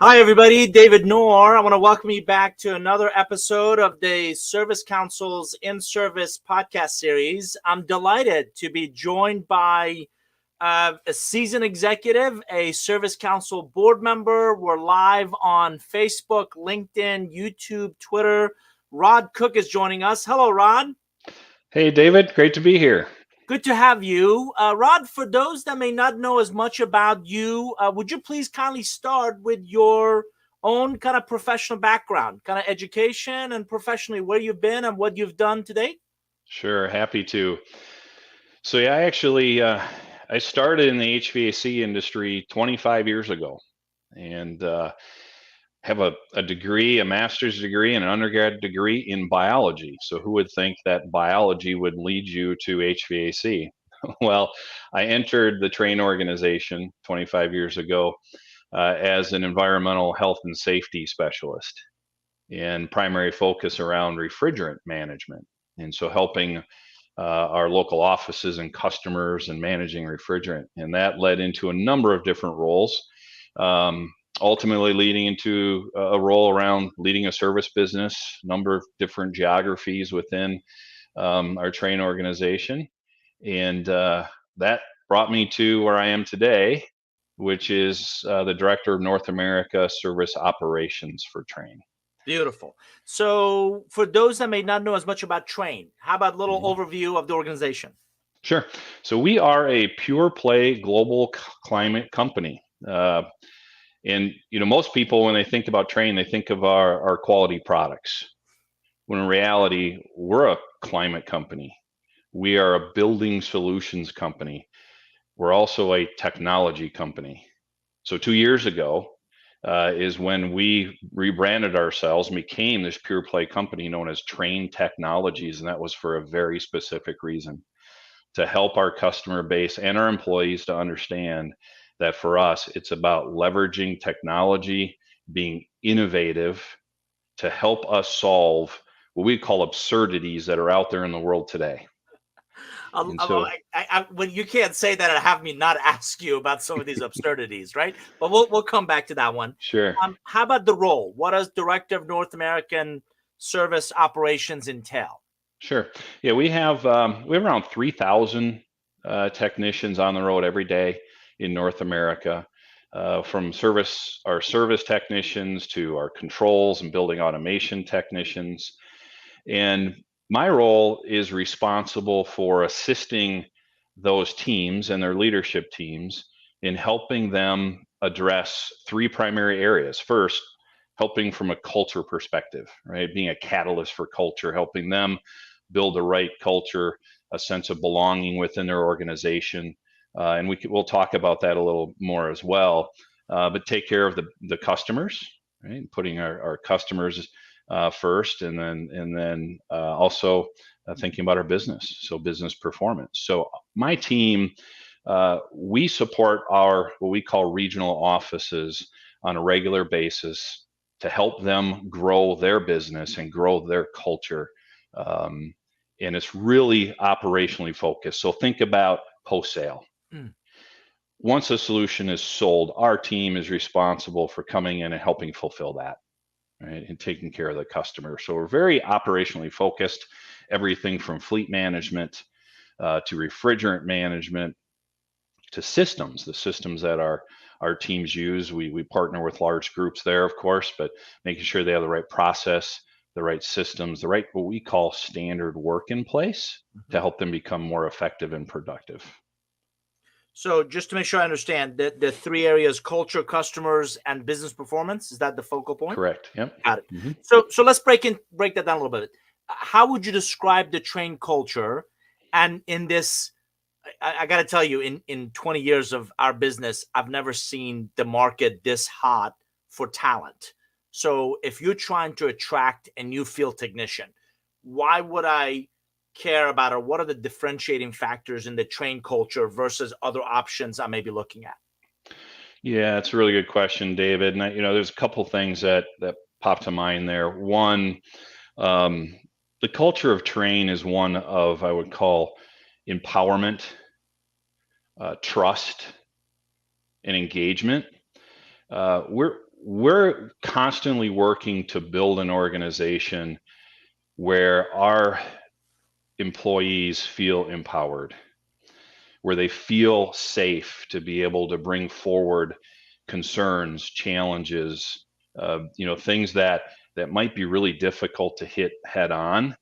Hi, everybody. David Nour. I want to welcome you back to another episode of the Service Council's inService podcast series. I'm delighted to be joined by a seasoned executive, a Service Council board member. We're live on Facebook, LinkedIn, YouTube, Twitter. Rod Cook is joining us. Hello, Rod. Hey, David. Great to be here. Good to have you. Rod, for those that may not know as much about you, would you please kindly start with your own kind of professional background, kind of education and professionally where you've been and what you've done today? Sure, happy to. So yeah, I started in the HVAC industry 25 years ago, and have a degree, a master's degree, and an undergrad degree in biology. So who would think that biology would lead you to HVAC? Well, I entered the Trane organization 25 years ago as an environmental health and safety specialist, and primary focus around refrigerant management. And so helping our local offices and customers and managing refrigerant. And that led into a number of different roles, ultimately leading into a role around leading a service business, number of different geographies within our Trane organization. And that brought me to where I am today, which is the Director of North America Service Operations for Trane. Beautiful. So for those that may not know as much about Trane, how about a little Mhm. overview of the organization? Sure. So we are a pure play global climate company. And most people, when they think about Trane, they think of our quality products. When in reality, we're a climate company. We are a building solutions company. We're also a technology company. So 2 years ago is when we rebranded ourselves and became this pure play company known as Trane Technologies, and that was for a very specific reason, to help our customer base and our employees to understand that for us, it's about leveraging technology, being innovative to help us solve what we call absurdities that are out there in the world today. And so, When you can't say that and have me not ask you about some of these absurdities, right? But we'll come back to that one. sure. How about the role? What does Director of North American Service Operations entail? Sure. Yeah, we have around 3,000 technicians on the road every day in North America, from our service technicians to our controls and building automation technicians. And my role is responsible for assisting those teams and their leadership teams in helping them address three primary areas. First, helping from a culture perspective, right? Being a catalyst for culture, helping them build the right culture, a sense of belonging within their organization. And we'll talk about that a little more as well. But take care of the customers, right? Putting our customers first, and then also thinking about our business, so business performance. So my team, we support our what we call regional offices on a regular basis to help them grow their business and grow their culture. Um, and it's really operationally focused. So think about post sale. Mm. Once a solution is sold, our team is responsible for coming in and helping fulfill that, right, and taking care of the customer. So we're very operationally focused, everything from fleet management to refrigerant management to systems, the systems that our teams use. We partner with large groups there, of course, but making sure they have the right process, the right systems, the right what we call standard work in place to help them become more effective and productive. So just to make sure I understand, the three areas: culture, customers, and business performance. Is that the focal point? Correct. Yep. Got it. Hmm. So let's break that down a little bit. How would you describe the Trane culture? And in this, I got to tell you, in 20 years of our business, I've never seen the market this hot for talent. So if you're trying to attract a new field technician, why would I care about, or what are the differentiating factors in the Trane culture versus other options I may be looking at? Yeah, it's a really good question, David. And there's a couple things that pop to mind there. One, um, the culture of Trane is one of, I would call, empowerment, trust, and engagement. we're constantly working to build an organization where our employees feel empowered, where they feel safe to be able to bring forward concerns, challenges, things that might be really difficult to hit head on.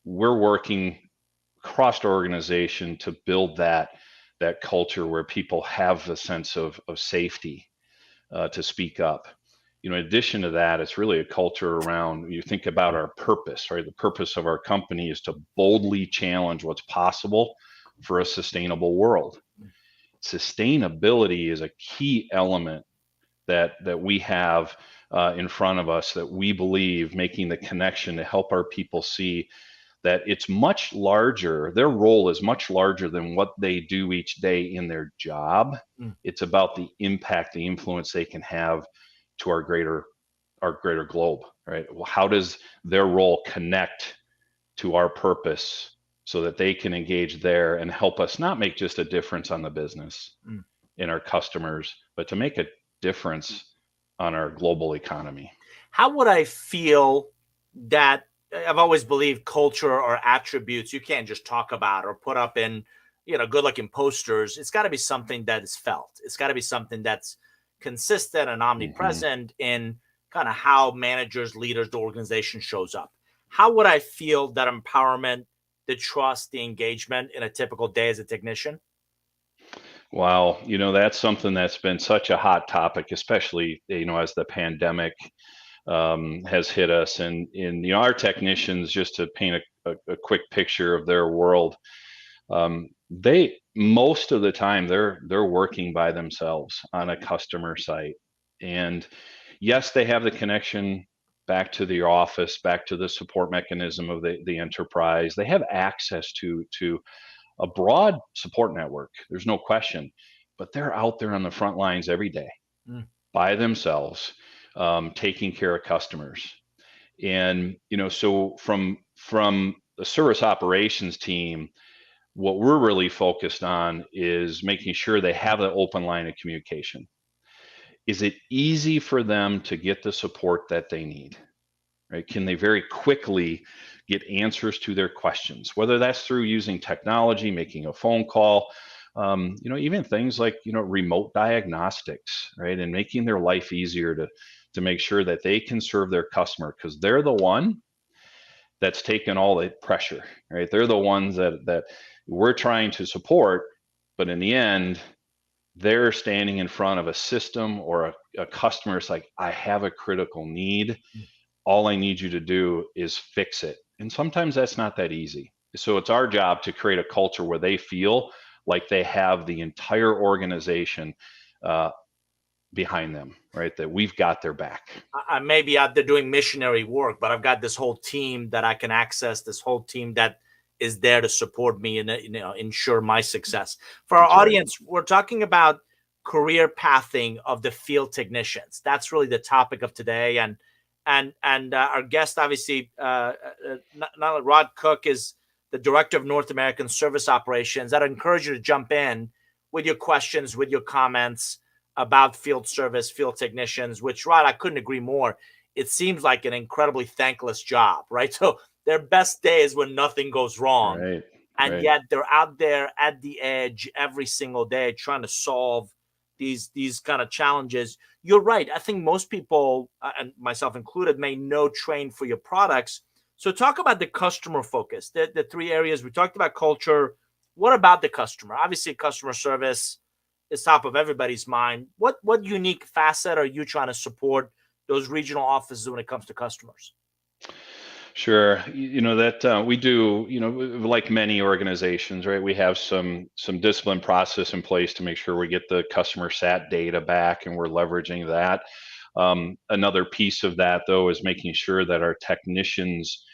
We're working across the organization to build that culture where people have a sense of safety to speak up. In addition to that, it's really a culture around, you think about our purpose, right? The purpose of our company is to boldly challenge what's possible for a sustainable world. Sustainability is a key element that we have in front of us, that we believe making the connection to help our people see that it's much larger. Their role is much larger than what they do each day in their job. It's about the impact, the influence they can have to our greater globe, right? Well, how does their role connect to our purpose so that they can engage there and help us not make just a difference on the business in our customers, but to make a difference on our global economy? How would I feel that I've always believed culture or attributes you can't just talk about or put up in, good looking posters. It's got to be something that is felt. It's got to be something that's consistent and omnipresent in kind of how managers, leaders, the organization shows up. How would I feel that empowerment, the trust, the engagement in a typical day as a technician? Wow, that's something that's been such a hot topic, especially, as the pandemic has hit us. And our technicians, just to paint a quick picture of their world, they, most of the time, they're working by themselves on a customer site. And yes, they have the connection back to the office, back to the support mechanism of the enterprise. They have access to a broad support network. There's no question, but they're out there on the front lines every day by themselves, taking care of customers. And so from the service operations team, what we're really focused on is making sure they have an open line of communication. Is it easy for them to get the support that they need? Right? Can they very quickly get answers to their questions, whether that's through using technology, making a phone call, even things like, remote diagnostics, right? And making their life easier to make sure that they can serve their customer, because they're the one that's taken all the pressure, right? They're the ones that we're trying to support, but in the end, they're standing in front of a system or a customer. It's like, I have a critical need. All I need you to do is fix it. And sometimes that's not that easy. So it's our job to create a culture where they feel like they have the entire organization behind them, right? That we've got their back. I may be out there doing missionary work, but I've got this whole team that I can access, this whole team that is there to support me and ensure my success. For our audience, we're talking about career pathing of the field technicians. That's really the topic of today. And our guest, obviously, not Rod Cook, is the director of North American Service Operations. I'd encourage you to jump in with your questions, with your comments about field service, field technicians, which, Rod, I couldn't agree more. It seems like an incredibly thankless job, right? So their best day is when nothing goes wrong. Right. And yet they're out there at the edge every single day trying to solve these kind of challenges. You're right. I think most people, and myself included, may know Trane for your products. So talk about the customer focus, the three areas. We talked about culture. What about the customer? Obviously, customer service is top of everybody's mind. What unique facet are you trying to support those regional offices when it comes to customers? Sure. That we do, like many organizations, right? We have some discipline process in place to make sure we get the customer sat data back, and we're leveraging that. Another piece of that, though, is making sure that our technicians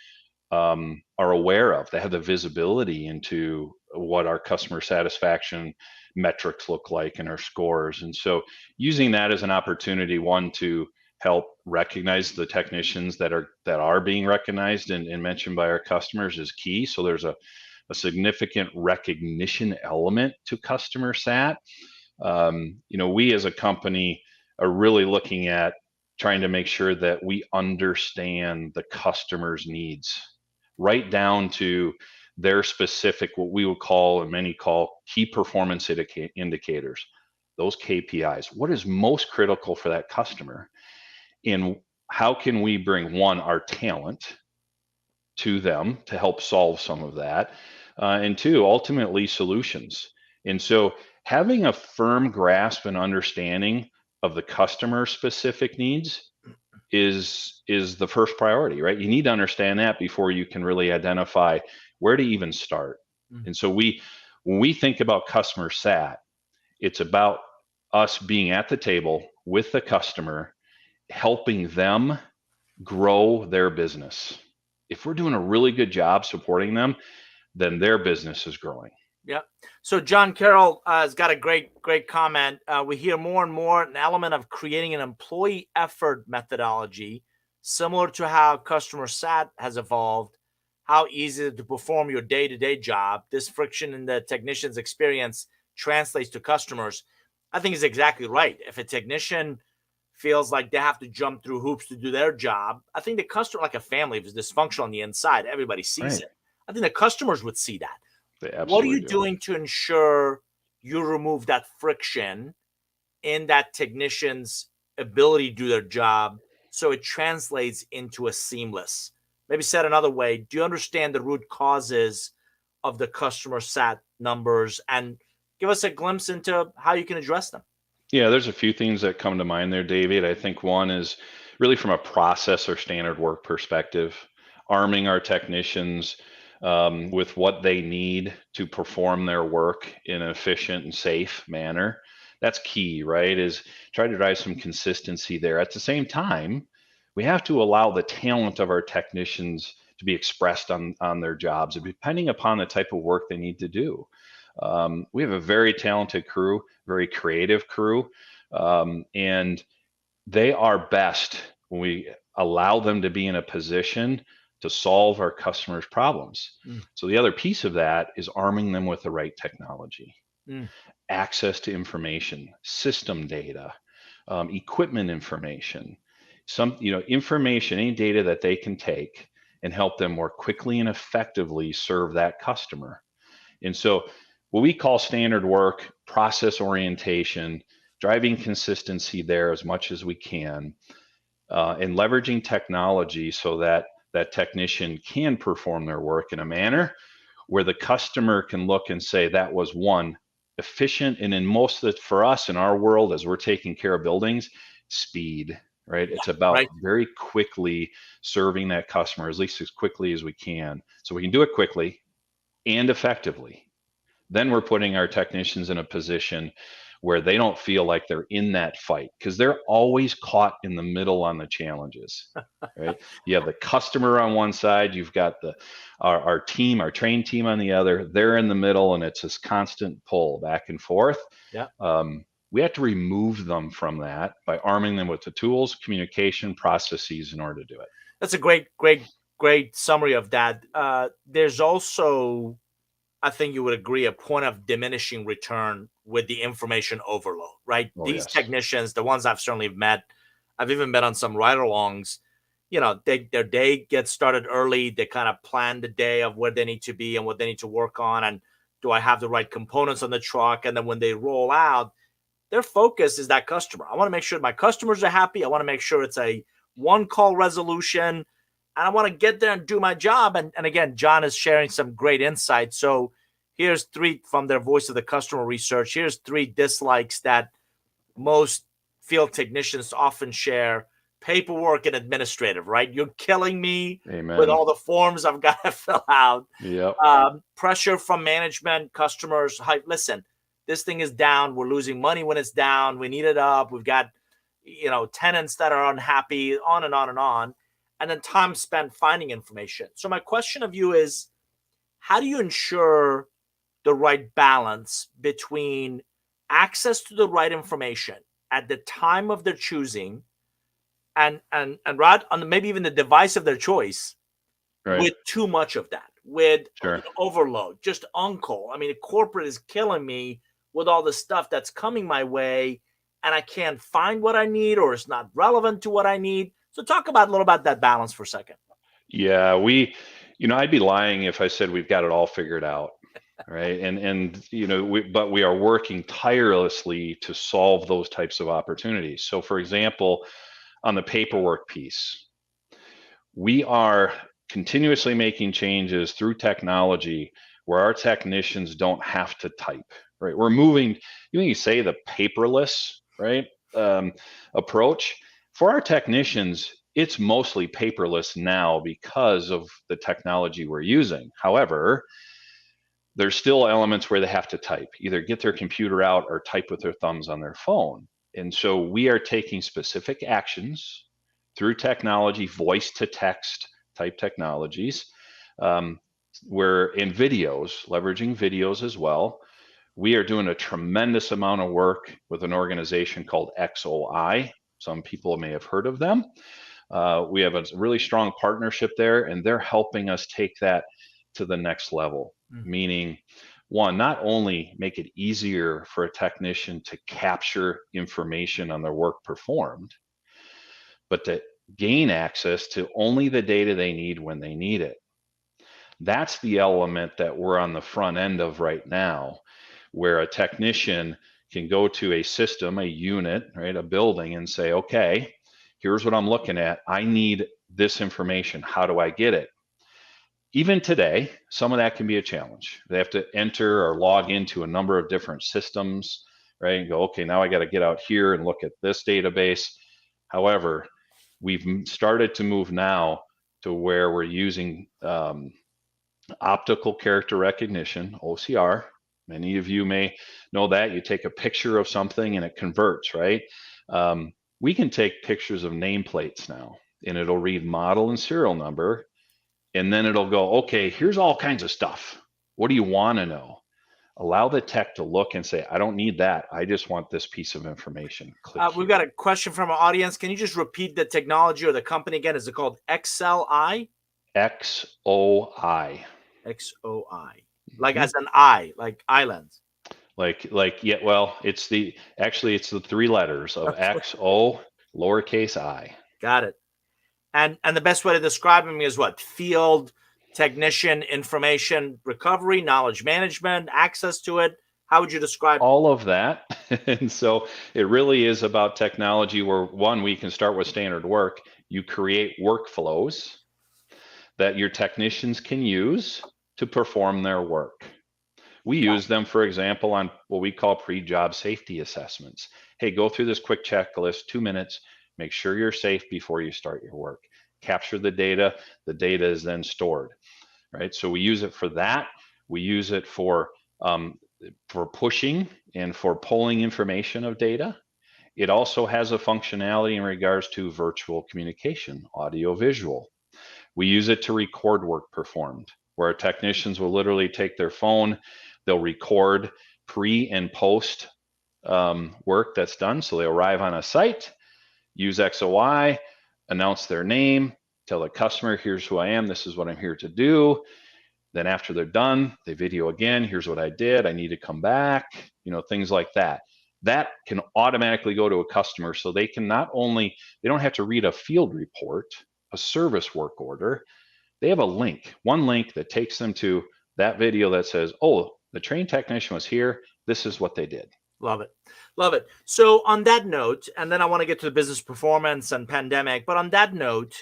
are aware of, they have the visibility into what our customer satisfaction metrics look like and our scores. And so using that as an opportunity, one, to help recognize the technicians that are being recognized and mentioned by our customers is key. So there's a significant recognition element to customer sat. We as a company are really looking at trying to make sure that we understand the customer's needs, right down to their specific, what we would call and many call key performance indicators, those KPIs. What is most critical for that customer? And how can we bring one, our talent to them to help solve some of that, and two, ultimately solutions. And so having a firm grasp and understanding of the customer specific needs is the first priority, right? You need to understand that before you can really identify where to even start. Mm. And so when we think about customer sat, it's about us being at the table with the customer, helping them grow their business. If we're doing a really good job supporting them, then their business is growing. Yeah. So John Carroll has got a great comment. We hear more and more an element of creating an employee effort methodology, similar to how customer sat has evolved. How easy to perform your day-to-day job. This friction in the technician's experience translates to customers. I think is exactly right. If a technician feels like they have to jump through hoops to do their job, I think the customer, like a family, if it's dysfunctional on the inside, everybody sees Right. it. I think the customers would see that. They What are absolutely you do. doing to ensure you remove that friction in that technician's ability to do their job so it translates into a seamless? Maybe said another way, do you understand the root causes of the customer sat numbers and give us a glimpse into how you can address them? Yeah, there's a few things that come to mind there, David. I think one is really from a process or standard work perspective, arming our technicians with what they need to perform their work in an efficient and safe manner. That's key, right? Is try to drive some consistency there. At the same time, we have to allow the talent of our technicians to be expressed on their jobs, depending upon the type of work they need to do. We have a very talented crew, very creative crew, and they are best when we allow them to be in a position to solve our customers' problems. Mm, So the other piece of that is arming them with the right technology, mm, access to information, system data, equipment information, some information, any data that they can take and help them more quickly and effectively serve that customer. And so, what we call standard work, process orientation, driving consistency there as much as we can, and leveraging technology so that that technician can perform their work in a manner where the customer can look and say that was one efficient, and in most of it for us in our world as we're taking care of buildings, speed, right? It's about right. very quickly serving that customer at least as quickly as we can, so we can do it quickly and effectively. Then we're putting our technicians in a position where they don't feel like they're in that fight because they're always caught in the middle on the challenges, right? You have the customer on one side, you've got our team, our Trane team on the other. They're in the middle, and it's this constant pull back and forth. Yeah. We have to remove them from that by arming them with the tools, communication, processes in order to do it. That's a great summary of that. There's also, I think you would agree, a point of diminishing return with the information overload, right? Oh, These yes. technicians, the ones I've certainly met, I've even been on some ride-alongs. Their day gets started early. They kind of plan the day of where they need to be and what they need to work on, and do I have the right components on the truck? And then when they roll out, their focus is that customer. I want to make sure my customers are happy. I want to make sure it's a one-call resolution, and I want to get there and do my job. And again, John is sharing some great insights. So here's three from their Voice of the Customer research. Here's three dislikes that most field technicians often share: paperwork and administrative, right? You're killing me with Amen. all the forms I've got to fill out. Yep. Pressure from management, customers. Listen, this thing is down. We're losing money when it's down. We need it up. We've got, tenants that are unhappy, on and on and on. And then time spent finding information. So my question of you is, how do you ensure the right balance between access to the right information at the time of their choosing and right on maybe even the device of their choice, Right. with too much of that, with Sure. overload, just on call? I mean, corporate is killing me with all the stuff that's coming my way, and I can't find what I need, or it's not relevant to what I need. So talk about a little about that balance for a second. Yeah, I'd be lying if I said we've got it all figured out, right? But we are working tirelessly to solve those types of opportunities. So, for example, on the paperwork piece, we are continuously making changes through technology where our technicians don't have to type, right? We're moving, you say the paperless, right, approach. For our technicians, it's mostly paperless now because of the technology we're using. However, there's still elements where they have to type, either get their computer out or type with their thumbs on their phone. And so we are taking specific actions through technology, voice to text type technologies, where in videos, leveraging videos as well. We are doing a tremendous amount of work with an organization called XOI. Some people may have heard of them. We have a really strong partnership there, and they're helping us take that to the next level. Meaning, one, not only make it easier for a technician to capture information on their work performed, but to gain access to only the data they need when they need it. That's the element that we're on the front end of right now, where a technician can go to a system, a unit, right, a building, and say, okay, here's what I'm looking at. I need this information. How do I get it? Even today, some of that can be a challenge. They have to enter or log into a number of different systems, right? And go, okay, now I got to get out here and look at this database. However, we've started to move now to where we're using optical character recognition, OCR. Many of you may know that. You take a picture of something and it converts, right? We can take pictures of nameplates now, and it'll read model and serial number, and then it'll go, okay, here's all kinds of stuff. What do you want to know? Allow the tech to look and say, I don't need that. I just want this piece of information. Click We've here. got a question from our audience. Can you just repeat the technology or the company again? Is it called XLI? XOI. XOI. Like as an I, like islands. Yeah, well, it's the three letters of XO lowercase I. Got it. And the best way to describe them is what? Field technician information recovery, knowledge management, access to it. How would you describe all of that? And so it really is about technology where, one, we can start with standard work. You create workflows that your technicians can use to perform their work. We use them, for example, on what we call pre-job safety assessments. Hey, go through this quick checklist, 2 minutes, make sure you're safe before you start your work. Capture the data is then stored, right? So we use it for that. We use it for pushing and for pulling information of data. It also has a functionality in regards to virtual communication, audio visual. We use it to record work performed, where our technicians will literally take their phone, they'll record pre and post work that's done. So they arrive on a site, use XOI, announce their name, tell the customer, here's who I am, this is what I'm here to do. Then after they're done, they video again, here's what I did, I need to come back, things like that. That can automatically go to a customer, so they can they don't have to read a field report, a service work order. They have one link that takes them to that video that says, oh, the Trane technician was here, this is what they did. Love it. Love it. So on that note, and then I want to get to the business performance and pandemic, but on that note,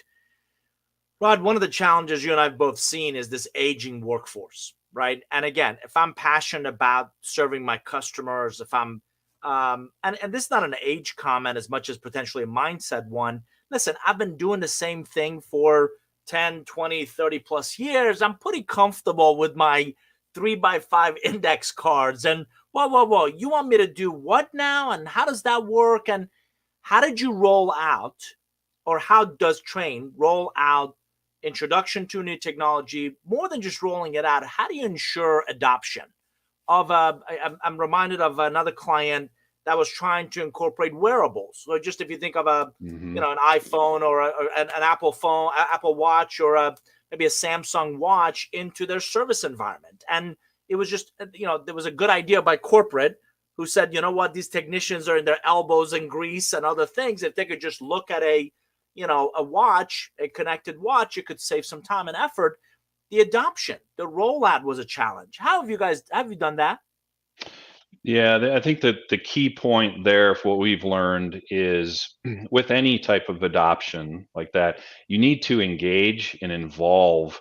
Rod, one of the challenges you and I have both seen is this aging workforce, right? And again, if I'm passionate about serving my customers, if I'm, and this is not an age comment as much as potentially a mindset one. Listen, I've been doing the same thing for 10, 20, 30 plus years. I'm pretty comfortable with my 3x5 index cards. And whoa, you want me to do what now? And how does that work? And how did you roll out, or how does Trane roll out introduction to new technology, more than just rolling it out? How do you ensure adoption of I'm reminded of another client that was trying to incorporate wearables. So just if you think of an iPhone or an Apple phone, Apple Watch, or maybe a Samsung watch into their service environment. And it was just, there was a good idea by corporate, who said, you know what, these technicians are in their elbows in grease and other things. If they could just look at a watch, a connected watch, it could save some time and effort. The adoption, the rollout was a challenge. How have you done that? Yeah, I think that the key point there for what we've learned is with any type of adoption like that, you need to engage and involve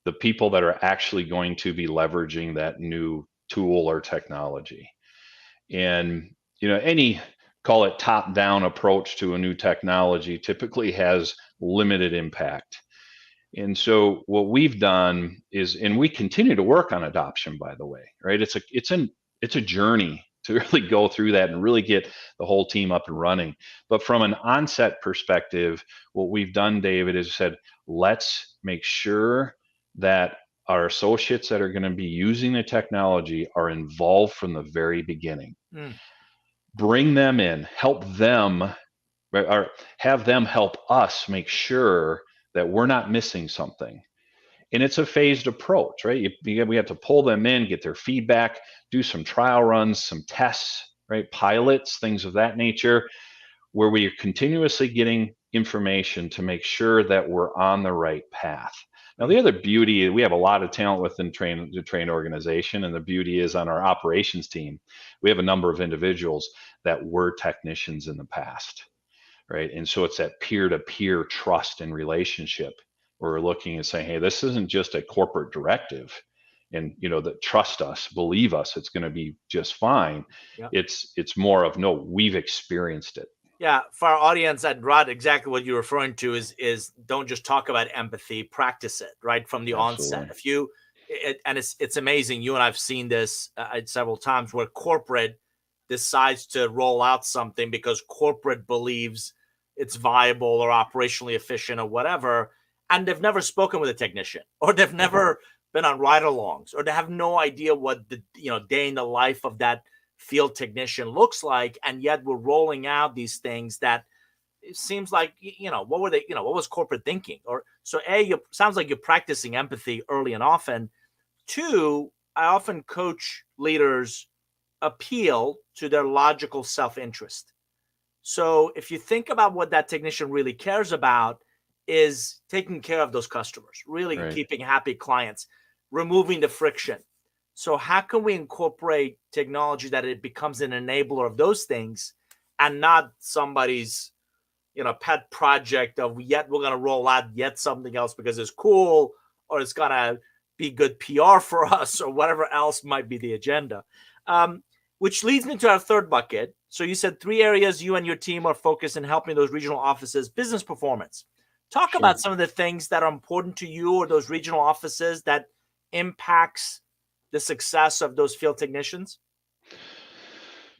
the people that are actually going to be leveraging that new tool or technology. And, any call it top down approach to a new technology typically has limited impact. And so what we've done is, and we continue to work on adoption, by the way, right? It's a journey to really go through that and really get the whole team up and running. But from an onset perspective, what we've done, David, is said, let's make sure that our associates that are going to be using the technology are involved from the very beginning. Mm. Bring them in, help them, or have them help us make sure that we're not missing something. And it's a phased approach, right? We have to pull them in, get their feedback, do some trial runs, some tests, right? Pilots, things of that nature, where we are continuously getting information to make sure that we're on the right path. Now, the other beauty, we have a lot of talent within the Trane organization, and the beauty is on our operations team, we have a number of individuals that were technicians in the past, right? And so it's that peer-to-peer trust and relationship where we're looking and saying, hey, this isn't just a corporate directive and that trust us, believe us, it's going to be just fine. Yeah. It's more of, no, we've experienced it. Yeah, for our audience, Rod, exactly what you're referring to is don't just talk about empathy, practice it right from the onset. Absolutely. And it's amazing. You and I've seen this several times where corporate decides to roll out something because corporate believes it's viable or operationally efficient or whatever, and they've never spoken with a technician, or they've never been on ride-alongs, or they have no idea what the day in the life of that field technician looks like, and yet we're rolling out these things that it seems like what were they, what was corporate thinking? Or so sounds like you're practicing empathy early and often. Two, I often coach leaders appeal to their logical self-interest. So if you think about what that technician really cares about is taking care of those customers, really keeping happy clients, removing the friction. So how can we incorporate technology that it becomes an enabler of those things and not somebody's, pet project of yet we're going to roll out yet something else because it's cool or it's going to be good PR for us or whatever else might be the agenda. Which leads me to our third bucket. So you said 3 areas you and your team are focused in helping those regional offices, business performance. Talk about some of the things that are important to you or those regional offices that impacts the success of those field technicians?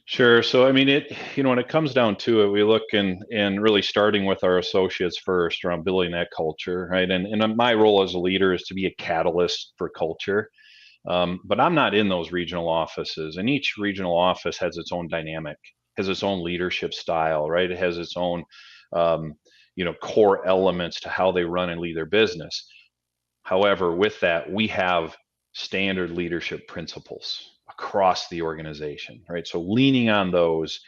Sure. So, I mean, when it comes down to it, we look and really starting with our associates first around building that culture, right? And my role as a leader is to be a catalyst for culture. But I'm not in those regional offices, and each regional office has its own dynamic, has its own leadership style, right? It has its own, core elements to how they run and lead their business. However, with that, we have standard leadership principles across the organization, right? So leaning on those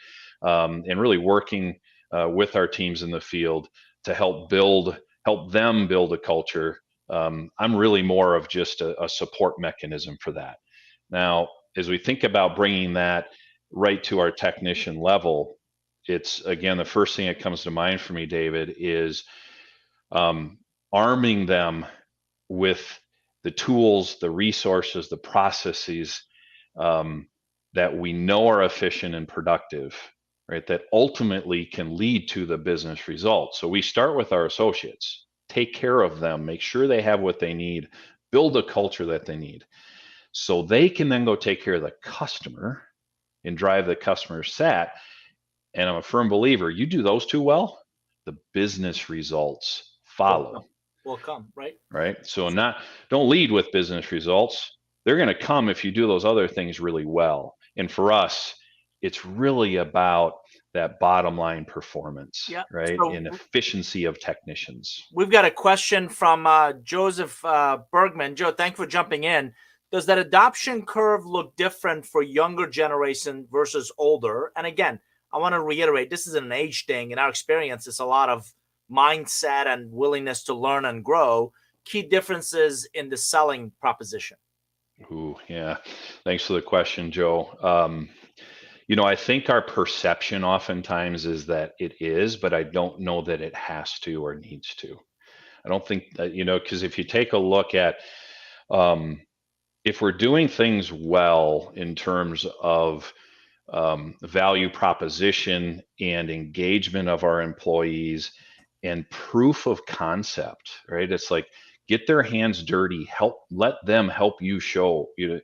and really working with our teams in the field to help them build a culture. I'm really more of just a support mechanism for that. Now, as we think about bringing that right to our technician level, it's again, the first thing that comes to mind for me, David, is arming them with the tools, the resources, the processes that we know are efficient and productive, right? That ultimately can lead to the business results. So we start with our associates, take care of them, make sure they have what they need, build a culture that they need. So they can then go take care of the customer and drive the customer sat. And I'm a firm believer, you do those 2 well, the business results follow. Will come, right? Right. So don't lead with business results. They're going to come if you do those other things really well. And for us, it's really about that bottom line performance, right? So and efficiency of technicians. We've got a question from Joseph Bergman. Joe, thanks for jumping in. does that adoption curve look different for younger generation versus older? And again, I want to reiterate, this is an age thing. In our experience, it's a lot of mindset and willingness to learn and grow. Key differences in the selling proposition. Ooh, yeah. Thanks for the question, Joe. I think our perception oftentimes is that it is, but I don't know that it has to or needs to. I don't think that, because if you take a look at, if we're doing things well in terms of value proposition and engagement of our employees and proof of concept, right? It's like get their hands dirty, let them help you show you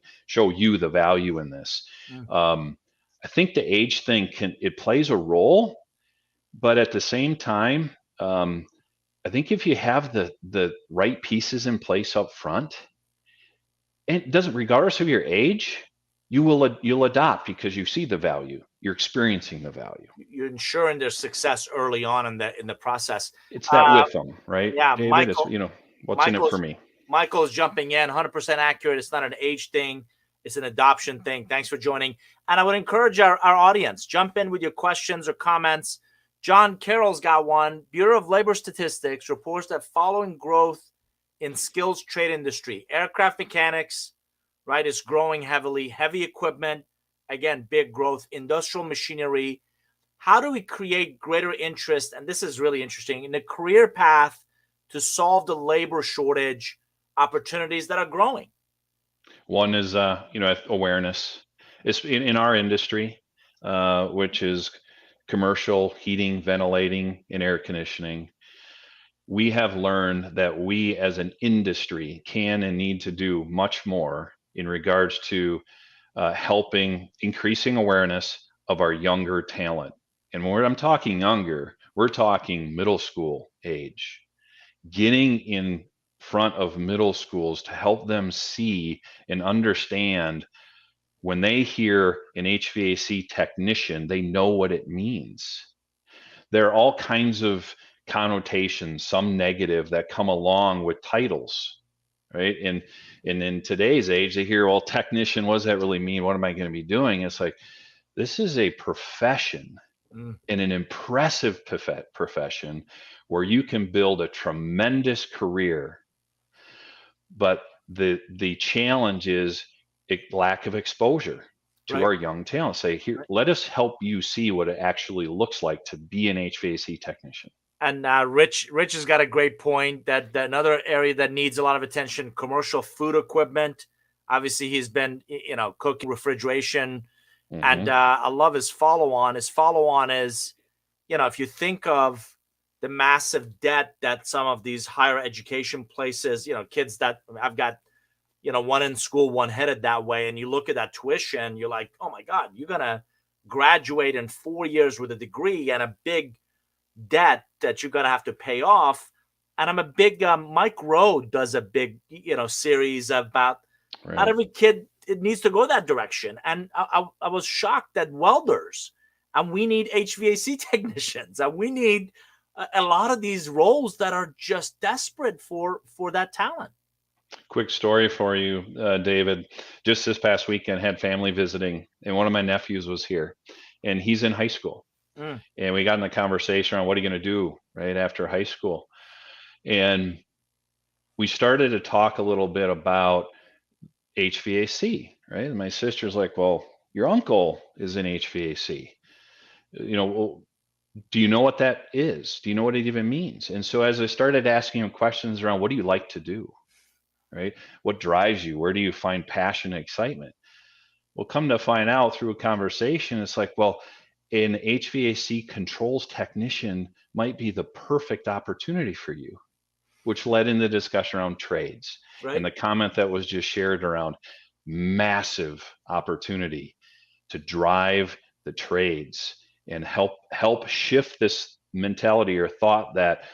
the value in this. Mm. I think the age thing it plays a role, but at the same time, I think if you have the right pieces in place up front, and it doesn't, regardless of your age, you'll adopt because you see the value, you're experiencing the value. You're ensuring their success early on in the process. It's that with them, right, Yeah, David? It's what's in it for me. Michael's jumping in, 100% accurate. It's not an age thing, it's an adoption thing. Thanks for joining. And I would encourage our audience, jump in with your questions or comments. John Carroll's got one. Bureau of Labor Statistics reports that following growth in skills trade industry, aircraft mechanics, right, is growing heavily. Heavy equipment, again, big growth. Industrial machinery. How do we create greater interest? And this is really interesting in the career path to solve the labor shortage opportunities that are growing. One is, awareness. It's in our industry, which is commercial heating, ventilating, and air conditioning. We have learned that we as an industry can and need to do much more in regards to helping increasing awareness of our younger talent. And when I'm talking younger, we're talking middle school age, getting in front of middle schools to help them see and understand when they hear an HVAC technician, they know what it means. There are all kinds of connotations, some negative, that come along with titles, right? And in today's age, they hear, well, technician, what does that really mean? What am I going to be doing? It's like, this is a profession and an impressive profession where you can build a tremendous career. But the challenge is lack of exposure to Right. our young talent. Say, here, let us help you see what it actually looks like to be an HVAC technician. And Rich has got a great point that another area that needs a lot of attention, commercial food equipment. Obviously, he's been, cooking, refrigeration. And I love his follow-on. His follow-on is, if you think of the massive debt that some of these higher education places, kids that I've got, one in school, one headed that way. And you look at that tuition, you're like, oh my God, you're going to graduate in 4 years with a degree and a big debt that you're going to have to pay off. And I'm a big, Mike Rowe does a big, series about not every kid it needs to go that direction. And I was shocked that welders, and we need HVAC technicians, and we need a lot of these roles that are just desperate for that talent. Quick story for you, David. Just this past weekend, had family visiting, and one of my nephews was here, and he's in high school. And we got in the conversation on what are you going to do right after high school, and we started to talk a little bit about HVAC, right? And my sister's like, well, your uncle is in HVAC. Well, do you know what that is? Do you know what it even means? And so as I started asking him questions around what do you like to do, right? What drives you? Where do you find passion and excitement? Well, come to find out through a conversation, it's like, well, an HVAC controls technician might be the perfect opportunity for you, which led in the discussion around trades. Right. And the comment that was just shared around massive opportunity to drive the trades and help shift this mentality or thought that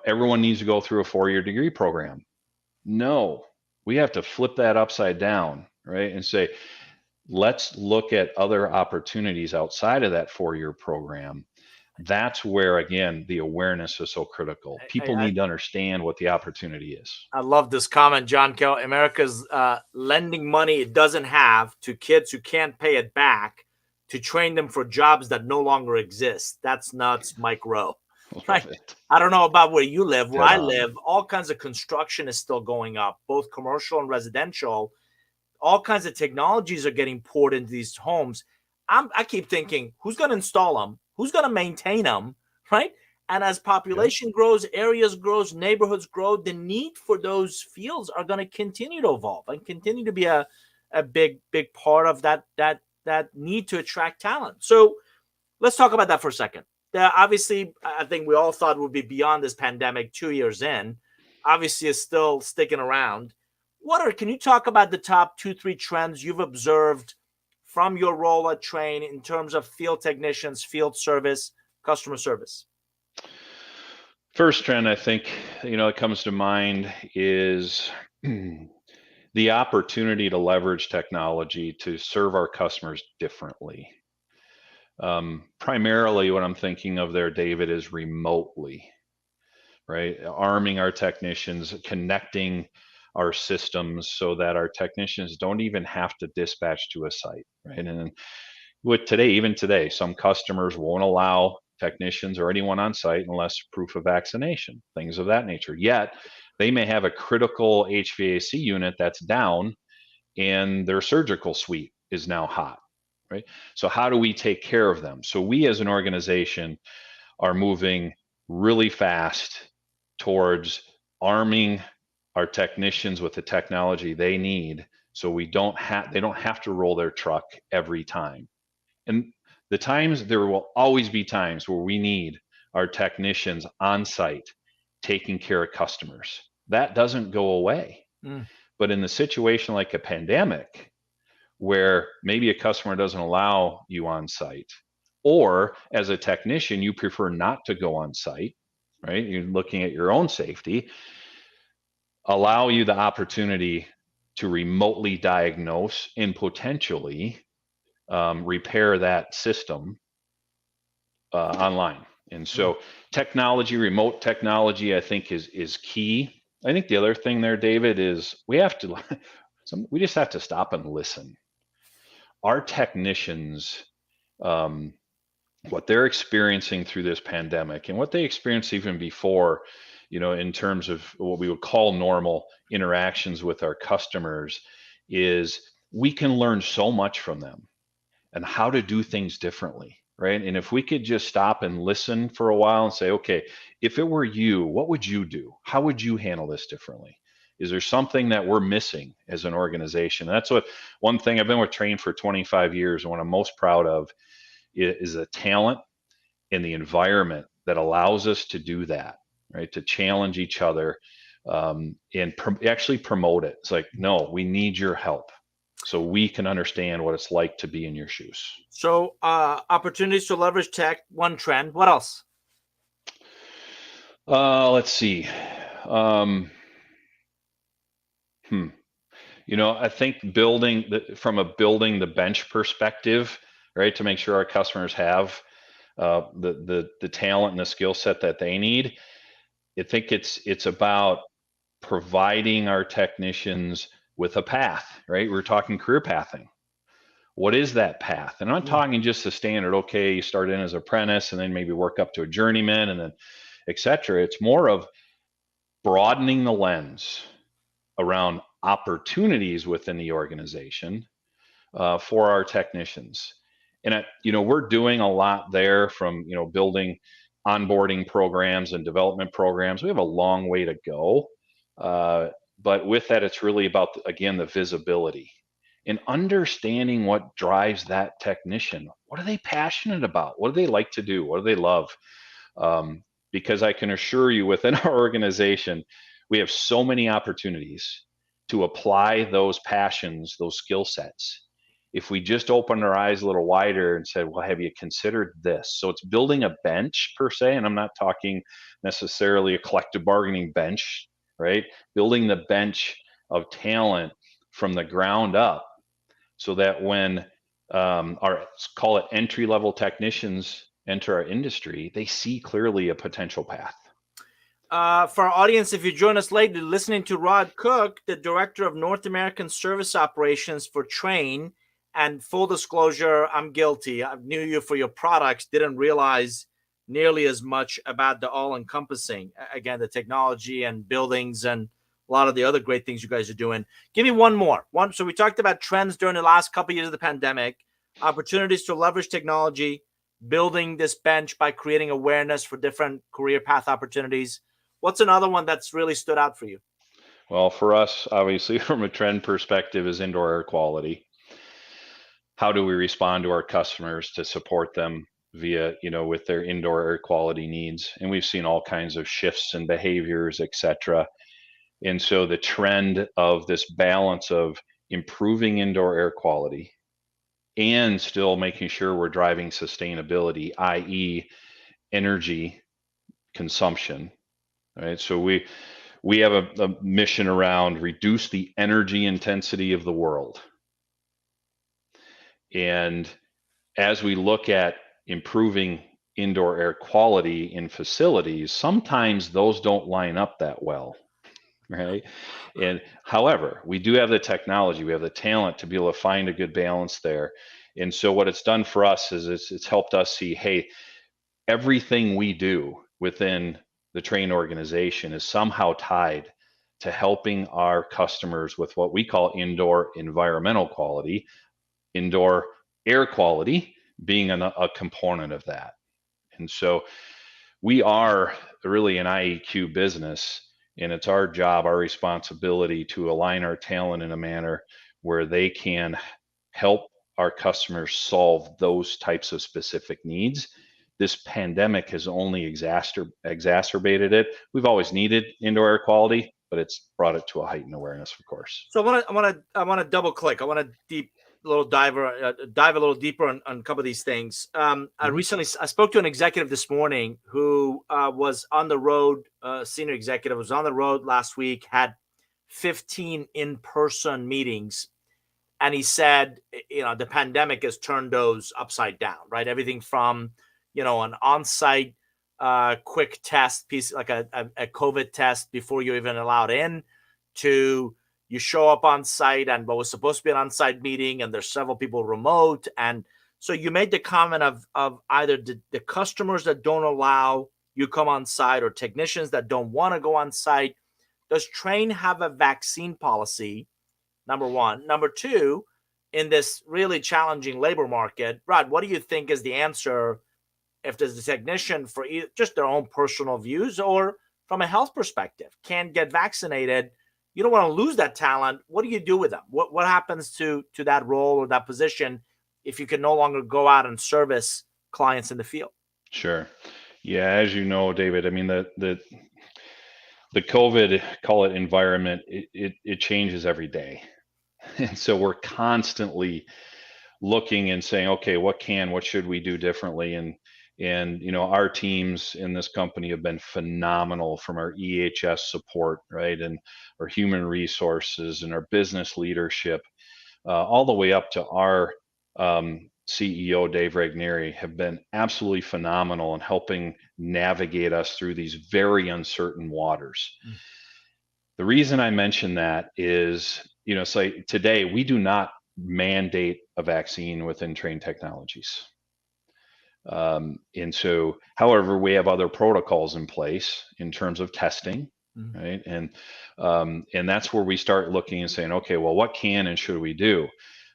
everyone needs to go through a 4-year degree program. No, we have to flip that upside down, right? And say, let's look at other opportunities outside of that 4-year program that's where, again, the awareness is so critical. I, People I, need to understand what the opportunity is. I love this comment, John Kell. America's lending money it doesn't have to kids who can't pay it back to train them for jobs that no longer exist. That's nuts, Mike Rowe. Love Right? it. I don't know about where you live. Where Dead I on. live, all kinds of construction is still going up, both commercial and residential. All kinds of technologies are getting poured into these homes. I keep thinking, who's going to install them? Who's going to maintain them? Right? And as Yep. population grows, areas grows, neighborhoods grow, the need for those fields are going to continue to evolve and continue to be a big part of that need to attract talent. So let's talk about that for a second. Obviously, I think we all thought we'd be beyond this pandemic 2 years in. Obviously, it's still sticking around. Can you talk about the top 2, 3 trends you've observed from your role at Trane in terms of field technicians, field service, customer service? First trend I think, that comes to mind is the opportunity to leverage technology to serve our customers differently. Primarily what I'm thinking of there, David, is remotely, right? Arming our technicians, connecting our systems so that our technicians don't even have to dispatch to a site, right? And even today, some customers won't allow technicians or anyone on site unless proof of vaccination, things of that nature. Yet they may have a critical HVAC unit that's down and their surgical suite is now hot, right? So how do we take care of them? So we as an organization are moving really fast towards arming our technicians with the technology they need so they don't have to roll their truck every time. And there will always be times where we need our technicians on site taking care of customers. That doesn't go away. Mm. But in the situation like a pandemic, where maybe a customer doesn't allow you on site, or as a technician, you prefer not to go on site, right? You're looking at your own safety, allow you the opportunity to remotely diagnose and potentially repair that system online. And Mm. so remote technology, I think is key. I think the other thing there, David, is we just have to stop and listen. Our technicians, um, what they're experiencing through this pandemic and what they experienced even before, in terms of what we would call normal interactions with our customers, is we can learn so much from them and how to do things differently, right? And if we could just stop and listen for a while and say, okay, if it were you, what would you do? How would you handle this differently? Is there something that we're missing as an organization? And that's one thing I've been with Trane for 25 years, and what I'm most proud of is the talent and the environment that allows us to do that, right? To challenge each other, and actually promote it. It's like, no, we need your help so we can understand what it's like to be in your shoes. So, opportunities to leverage tech, one trend. What else? Let's see. Um, hmm. I think from a building the bench perspective, right, to make sure our customers have the talent and the skill set that they need. I think it's about providing our technicians with a path, right? We're talking career pathing. What is that path? And I'm not Mm. talking just the standard, okay, you start in as an apprentice and then maybe work up to a journeyman and then et cetera. It's more of broadening the lens around opportunities within the organization for our technicians. And we're doing a lot there, from building onboarding programs and development programs. We have a long way to go, but with that, it's really about, again, the visibility and understanding what drives that technician. What are they passionate about? What do they like to do? What do they love? Um, because I can assure you, within our organization, we have so many opportunities to apply those passions, those skill sets. If we just opened our eyes a little wider and said, well, have you considered this? So it's building a bench per se, and I'm not talking necessarily a collective bargaining bench, right? Building the bench of talent from the ground up so that when our, call it, entry level technicians enter our industry, they see clearly a potential path. For our audience, if you join us late, you're listening to Rod Cook, the Director of North American Service Operations for Trane. And full disclosure, I'm guilty. I knew you for your products, didn't realize nearly as much about the all-encompassing, again, the technology and buildings and a lot of the other great things you guys are doing. Give me one more. So we talked about trends during the last couple of years of the pandemic, opportunities to leverage technology, building this bench by creating awareness for different career path opportunities. What's another one that's really stood out for you? Well, for us, obviously, from a trend perspective, is indoor air quality. How do we respond to our customers to support them via, with their indoor air quality needs? And we've seen all kinds of shifts in behaviors, et cetera. And so the trend of this balance of improving indoor air quality and still making sure we're driving sustainability, i.e., energy consumption, right? So we have a mission around reduce the energy intensity of the world. And as we look at improving indoor air quality in facilities, sometimes those don't line up that well, right? And however, we do have the technology, we have the talent to be able to find a good balance there. And so what it's done for us is it's helped us see, hey, everything we do within the Trane organization is somehow tied to helping our customers with what we call indoor environmental quality, indoor air quality being a component of that. And so we are really an IEQ business, and it's our job, our responsibility to align our talent in a manner where they can help our customers solve those types of specific needs. This pandemic has only exacerbated it. We've always needed indoor air quality, but it's brought it to a heightened awareness, of course. So I want to double click. I want to dive a little deeper on a couple of these things. I spoke to an executive this morning who was on the road. Senior executive was on the road last week, had 15 in-person meetings, and he said, the pandemic has turned those upside down, right? Everything from an on-site quick test piece, like a COVID test before you're even allowed in, to you show up on site and what was supposed to be an on-site meeting and there's several people remote. And so you made the comment of either the customers that don't allow you come on site or technicians that don't want to go on site. Does Trane have a vaccine policy? Number one. Number two, in this really challenging labor market, Rod, what do you think is the answer if there's a technician for just their own personal views or from a health perspective can't get vaccinated? You don't want to lose that talent. What do you do with them? What happens to that role or that position if you can no longer go out and service clients in the field? Sure. Yeah, as you know, David, I mean, the COVID, call it environment, it changes every day. And so we're constantly looking and saying, okay, what should we do differently? And our teams in this company have been phenomenal, from our EHS support, right, and our human resources and our business leadership, all the way up to our CEO, Dave Nour, have been absolutely phenomenal in helping navigate us through these very uncertain waters. The reason I mention that is, so today we do not mandate a vaccine within Trane Technologies. And so, however, we have other protocols in place in terms of testing, right? And that's where we start looking and saying, okay, well, what can and should we do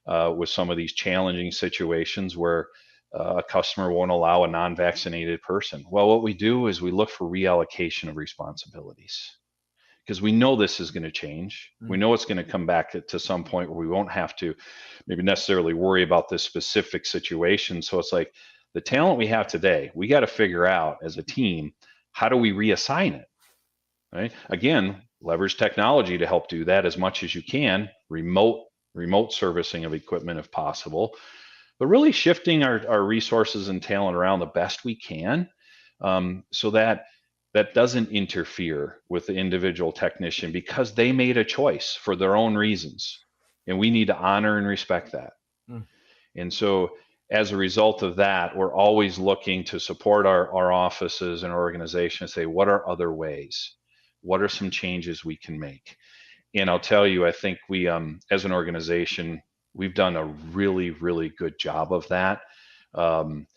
with some of these challenging situations where a customer won't allow a non-vaccinated person? Well, what we do is we look for reallocation of responsibilities, because we know this is going to change. We know it's going to come back to some point where we won't have to maybe necessarily worry about this specific situation. So it's like, the talent we have today, we got to figure out as a team, how do we reassign it, right? Again, leverage technology to help do that as much as you can, remote servicing of equipment if possible, but really shifting our resources and talent around the best we can, so that doesn't interfere with the individual technician, because they made a choice for their own reasons, and we need to honor and respect that. And so as a result of that, we're always looking to support our offices and our organization and say, what are other ways? What are some changes we can make? And I'll tell you, I think we, as an organization, we've done a really, really good job of that. Um,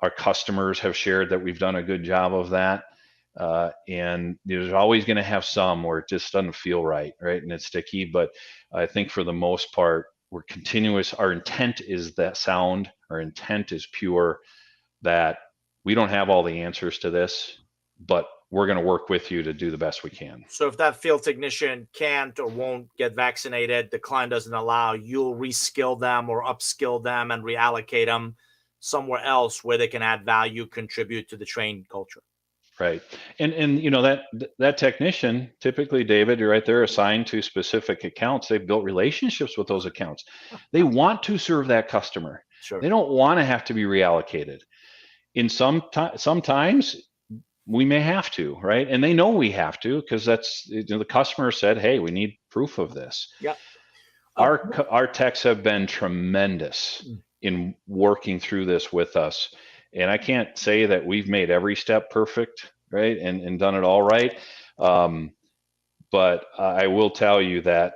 our customers have shared that we've done a good job of that. And there's always going to have some where it just doesn't feel right, right? And it's sticky. But I think for the most part, we're continuous. Our intent is that sound. Our intent is pure, that we don't have all the answers to this, but we're going to work with you to do the best we can. So if that field technician can't or won't get vaccinated, the client doesn't allow, you'll reskill them or upskill them and reallocate them somewhere else where they can add value, contribute to the Trane culture. Right. And you know, that technician, typically, David, you're right, they're assigned to specific accounts. They've built relationships with those accounts. They want to serve that customer. Sure. They don't want to have to be reallocated. In sometimes we may have to, right? And they know we have to, because that's, you know, the customer said, hey, we need proof of this. Yeah. Our techs have been tremendous in working through this with us. And I can't say that we've made every step perfect, right? And done it all right. But I will tell you that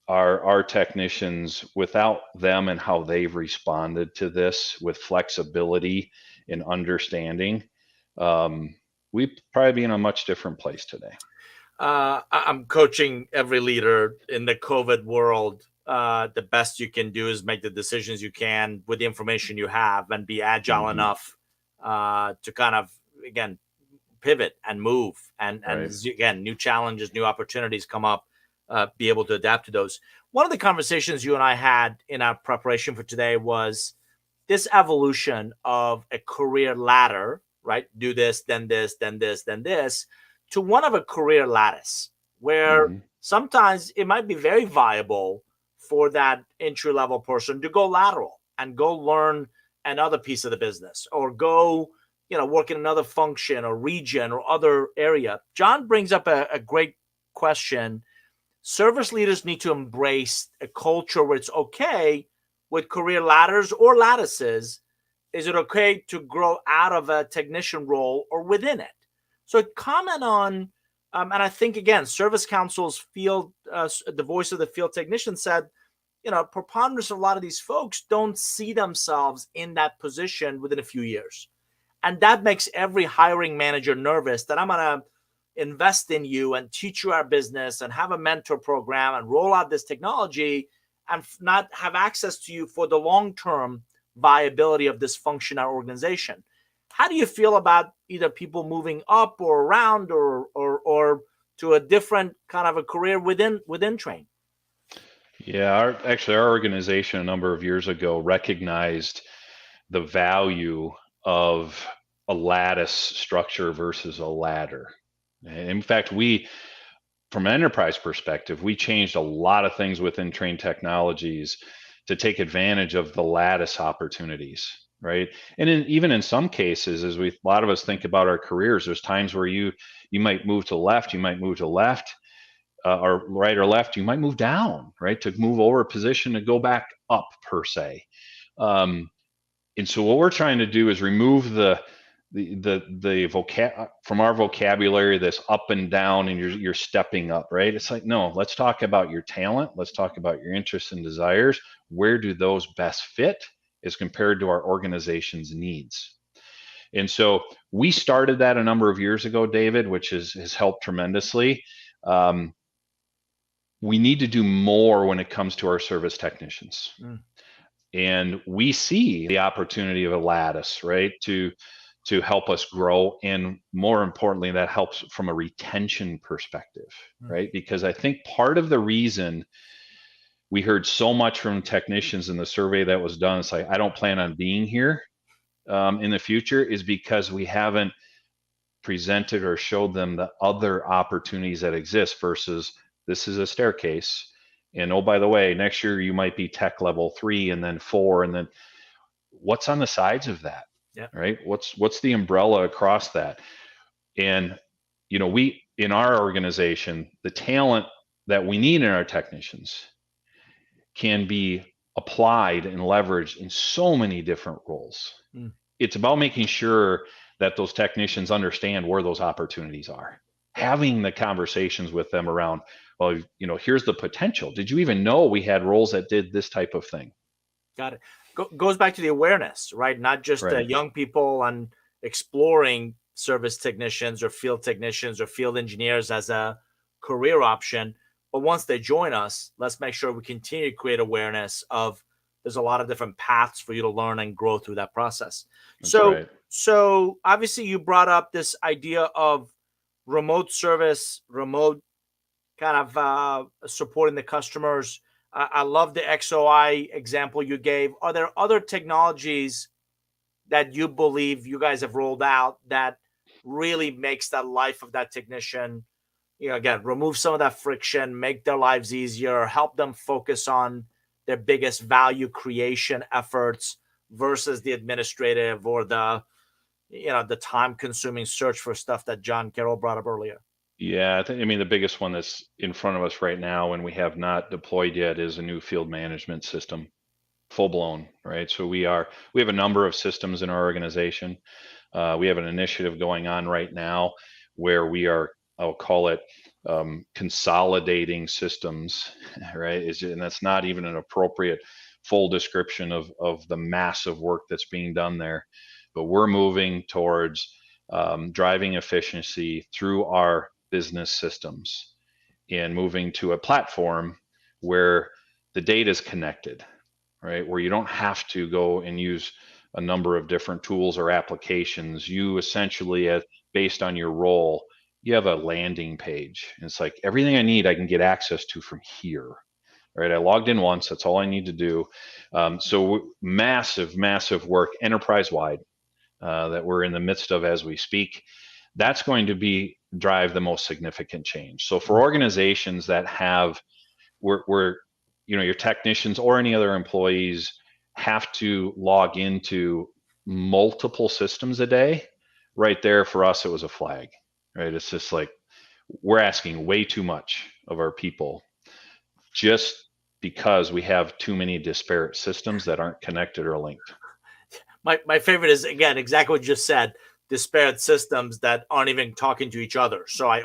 our technicians, without them and how they've responded to this with flexibility and understanding, we'd probably be in a much different place today. I'm coaching every leader in the COVID world. The best you can do is make the decisions you can with the information you have and be agile enough to kind of, again, pivot and move. And again, new challenges, new opportunities come up, be able to adapt to those. One of the conversations you and I had in our preparation for today was this evolution of a career ladder, right? Do this, then this, then this, then this, to one of a career lattice, where sometimes it might be very viable for that entry-level person to go lateral and go learn another piece of the business, or go, you know, work in another function or region or other area. John brings up a great question. Service leaders need to embrace a culture where it's okay with career ladders or lattices. Is it okay to grow out of a technician role or within it? So comment on, and I think, again, Service Council's field, the voice of the field technician said, you know, preponderance of a lot of these folks don't see themselves in that position within a few years. And that makes every hiring manager nervous, that I'm going to invest in you and teach you our business and have a mentor program and roll out this technology and not have access to you for the long-term viability of this function or organization. How do you feel about either people moving up or around or to a different kind of a career within Trane? Yeah, our organization a number of years ago recognized the value of a lattice structure versus a ladder. And in fact, from an enterprise perspective, we changed a lot of things within Trane Technologies to take advantage of the lattice opportunities, right? And even in some cases, as a lot of us think about our careers, there's times where you might move to the left, you might move to the left, or right or left, you might move down, right, to move over a position to go back up, per se. And so what we're trying to do is remove the from our vocabulary, this up and down, and you're stepping up, right? It's like, no, let's talk about your talent. Let's talk about your interests and desires. Where do those best fit as compared to our organization's needs? And so we started that a number of years ago, David, which has helped tremendously. We need to do more when it comes to our service technicians. And we see the opportunity of a lattice, right, to help us grow. And more importantly, that helps from a retention perspective, right? Because I think part of the reason we heard so much from technicians in the survey that was done, it's like, I don't plan on being here in the future, is because we haven't presented or showed them the other opportunities that exist versus this is a staircase. And oh, by the way, next year you might be tech level 3 and then 4, and then what's on the sides of that? Yeah. Right? What's the umbrella across that? And you know, we in our organization, the talent that we need in our technicians can be applied and leveraged in so many different roles. It's about making sure that those technicians understand where those opportunities are. Having the conversations with them around, well, here's the potential. Did you even know we had roles that did this type of thing? Got it. Goes back to the awareness, right? Not just Right. young people and exploring service technicians or field technicians or field engineers as a career option. But once they join us, let's make sure we continue to create awareness of there's a lot of different paths for you to learn and grow through that process. That's So, right. so obviously you brought up this idea of remote service, remote kind of supporting the customers. I love the XOI example you gave. Are there other technologies that you believe you guys have rolled out that really makes that life of that technician, again, remove some of that friction, make their lives easier, help them focus on their biggest value creation efforts versus the administrative or the time consuming search for stuff that John Carroll brought up earlier? Yeah, I mean, the biggest one that's in front of us right now and we have not deployed yet is a new field management system, full blown, right? So we have a number of systems in our organization. We have an initiative going on right now where we are, I'll call it, consolidating systems, right? And that's not even an appropriate full description of the massive work that's being done there. But we're moving towards driving efficiency through our business systems and moving to a platform where the data is connected, right? Where you don't have to go and use a number of different tools or applications. You essentially, based on your role, you have a landing page. And it's like everything I need, I can get access to from here. Right? I logged in once. That's all I need to do. So massive, massive work, enterprise-wide, that we're in the midst of as we speak. That's going to drive the most significant change. So for organizations that have where your technicians or any other employees have to log into multiple systems a day, right there for us it was a flag, right? It's just like we're asking way too much of our people just because we have too many disparate systems that aren't connected or linked. My favorite is, again, exactly what you just said, disparate systems that aren't even talking to each other. So Right.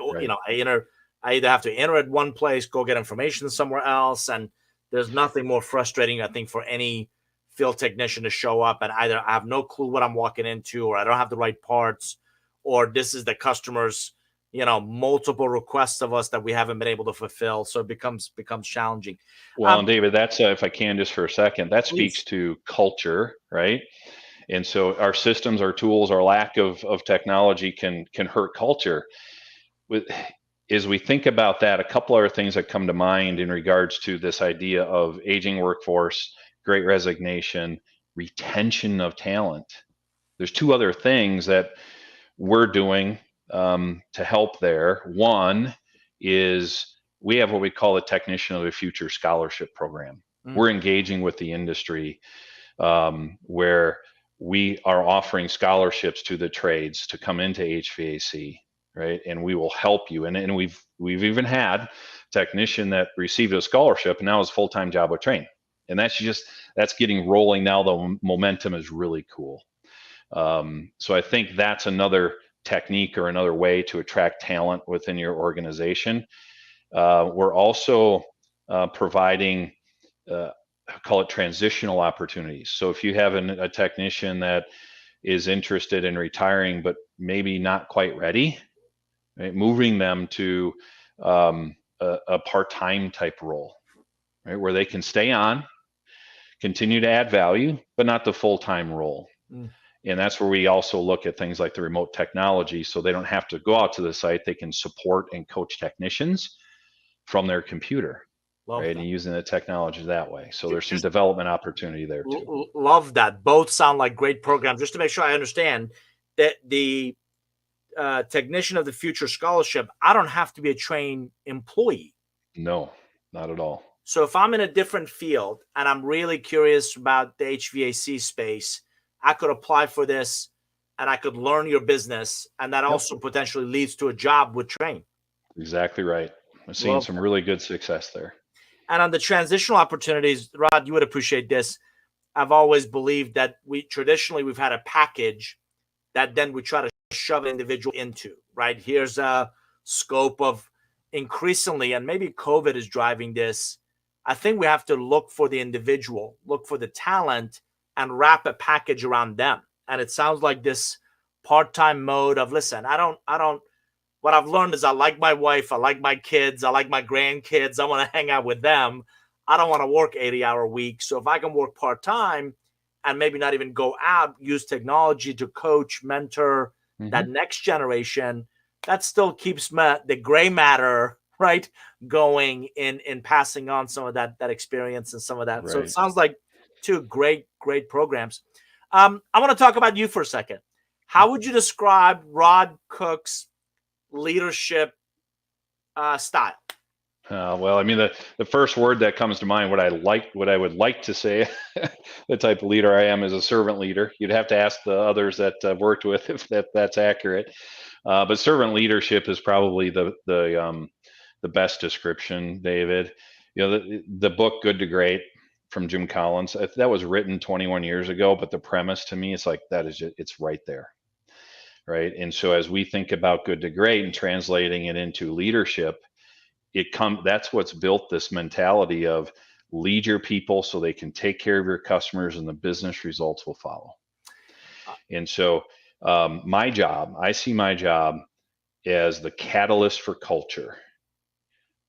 I either have to enter at one place, go get information somewhere else, and there's nothing more frustrating, I think, for any field technician to show up and either I have no clue what I'm walking into, or I don't have the right parts, or this is the customer's, multiple requests of us that we haven't been able to fulfill. So it becomes challenging. Well, and David, that's if I can just for a second, that speaks Please. to culture, right? And so our systems, our tools, our lack of technology can hurt culture. As we think about that, a couple other things that come to mind in regards to this idea of aging workforce, great resignation, retention of talent. There's two other things that we're doing to help there. One is we have what we call the Technician of the Future Scholarship Program. We're engaging with the industry where we are offering scholarships to the trades to come into HVAC, right? And we will help you. And we've even had a technician that received a scholarship and now is full-time job with Trane. And that's getting rolling now. The momentum is really cool. So I think that's another technique or another way to attract talent within your organization. We're also providing call it transitional opportunities. So if you have a technician that is interested in retiring but maybe not quite ready, right, moving them to a part-time type role, right, where they can stay on, continue to add value, but not the full-time role. And that's where we also look at things like the remote technology, so they don't have to go out to the site. They can support and coach technicians from their computer. Love right? that. And using the technology that way. So there's some development opportunity there too. Love that. Both sound like great programs. Just to make sure I understand that the Technician of the Future Scholarship, I don't have to be a Trane employee. No, not at all. So if I'm in a different field and I'm really curious about the HVAC space, I could apply for this and I could learn your business. And that also potentially leads to a job with Trane. Exactly right. I'm seeing Love some that. really good success there. And on the transitional opportunities, Rod, you would appreciate this. I've always believed that we've had a package that then we try to shove an individual into, right? Here's a scope of increasingly, and maybe COVID is driving this. I think we have to look for the individual, look for the talent, and wrap a package around them. And it sounds like this part-time mode of, listen, I don't, what I've learned is I like my wife, I like my kids, I like my grandkids, I want to hang out with them. I don't want to work 80-hour weeks. So if I can work part-time and maybe not even go out, use technology to coach, mentor that next generation, that still keeps the gray matter, right, going in passing on some of that experience and some of that. Right. So it sounds like two great programs. I want to talk about you for a second. How would you describe Rod Cook's leadership style? Well, I mean, the first word that comes to mind, what I would like to say, the type of leader I am is a servant leader. You'd have to ask the others that I've worked with if that's accurate. But servant leadership is probably the best description, David. You know, the book Good to Great from Jim Collins, that was written 21 years ago, but the premise to me, it's like that is just, it's right there. Right. And so as we think about Good to Great and translating it into leadership, that's what's built this mentality of lead your people so they can take care of your customers and the business results will follow. And so I see my job as the catalyst for culture.